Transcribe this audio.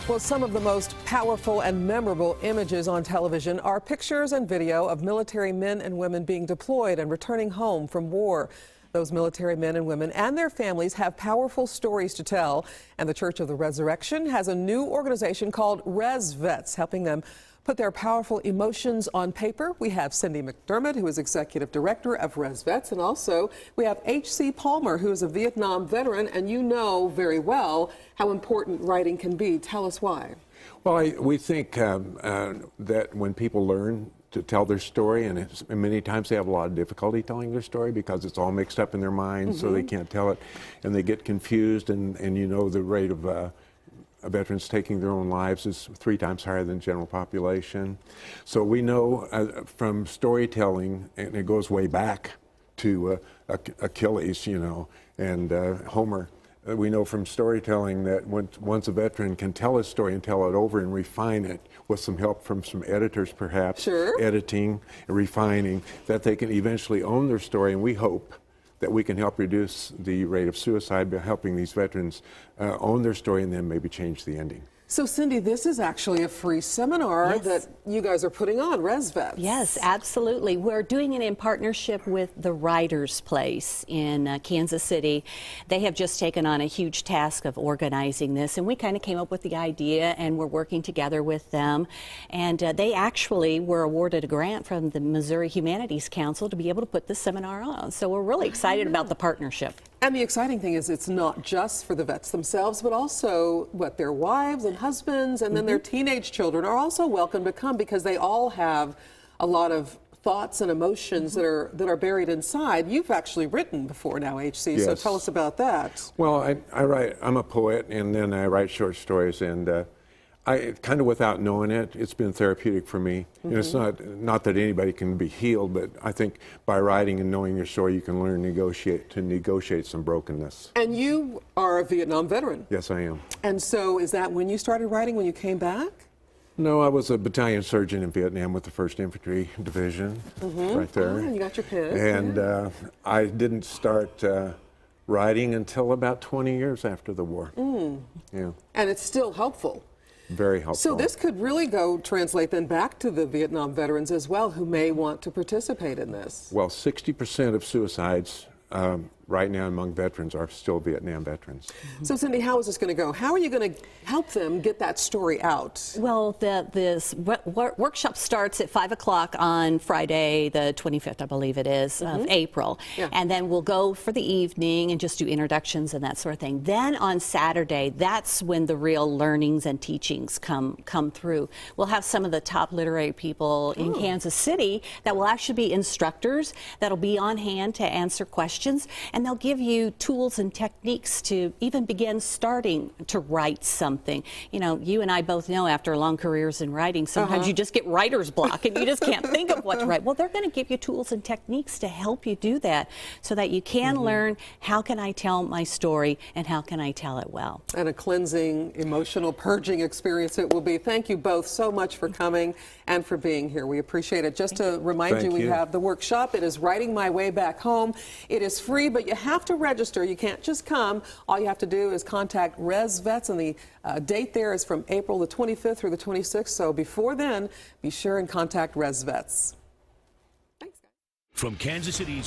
Well, some of the most powerful and memorable images on television are pictures and video of military men and women being deployed and returning home from war. Those military men and women and their families have powerful stories to tell, and the Church of the Resurrection has a new organization called Res Vets, helping them put their powerful emotions on paper. We have Ciny McDermott, who is Executive Director of Res Vets, and also we have H.C. Palmer, who is a Vietnam veteran, and you know very well how important writing can be. Tell us why. Well, we think that when people learn to tell their story, and many times they have a lot of difficulty telling their story because it's all mixed up in their minds, so they can't tell it, and they get confused, and you know the rate of veterans taking their own lives is 3 times higher than general population. So we know from storytelling, and it goes way back to Achilles, you know, and Homer. We know from storytelling that once a veteran can tell his story and tell it over and refine it with some help from some editors perhaps, editing and refining, that they can eventually own their story, and we hope that we can help reduce the rate of suicide by helping these veterans own their story and then maybe change the ending. So, Cindy, this is actually a free seminar that you guys are putting on, Res Vets. Yes, absolutely. We're doing it in partnership with the Writers' Place in Kansas City. They have just taken on a huge task of organizing this, and we kind of came up with the idea, and we're working together with them. And they actually were awarded a grant from the Missouri Humanities Council to be able to put this seminar on. So we're really excited about the partnership. And the exciting thing is it's not just for the vets themselves, but also their wives and husbands, and then their teenage children are also welcome to come, because they all have a lot of thoughts and emotions that are buried inside. You've actually written before now, HC, so tell us about that. Well, I write, I'm a poet, and then I write short stories, and I kind of, without knowing it, it's been therapeutic for me. And it's not that anybody can be healed, but I think by writing and knowing your story, you can learn to negotiate some brokenness. And you are a Vietnam veteran. Yes, I am. And so is that when you started writing, when you came back? No, I was a battalion surgeon in Vietnam with the 1st Infantry Division, right there. Oh, you got your pin. And I didn't start writing until about 20 years after the war. Yeah. And it's still helpful. Very helpful. So this could really translate then back to the Vietnam veterans as well, who may want to participate in this. Well, 60% of suicides right now among veterans are still Vietnam veterans. So, Cindy, how is this going to go? How are you going to help them get that story out? Well, this workshop starts at 5 o'clock on Friday, the 25th, I believe it is, of April. And then we'll go for the evening and just do introductions and that sort of thing. Then on Saturday, that's when the real learnings and teachings come through. We'll have some of the top literary people in Kansas City that will actually be instructors that'll be on hand to answer questions. And they'll give you tools and techniques to even begin starting to write something. You know, you and I both know after long careers in writing, sometimes you just get writer's block and you just can't think of what to write. Well, they're going to give you tools and techniques to help you do that, so that you can learn, how can I tell my story and how can I tell it well. And a cleansing, emotional, purging experience it will be. Thank you both so much for coming and for being here. We appreciate it. Just to remind you, we have the workshop. It is Writing My Way Back Home. It is free, but you have to register. You can't just come. All you have to do is contact Res Vets, and the date there is from April the 25th through the 26th. So before then, be sure and contact Res Vets. Thanks, guys. From Kansas City's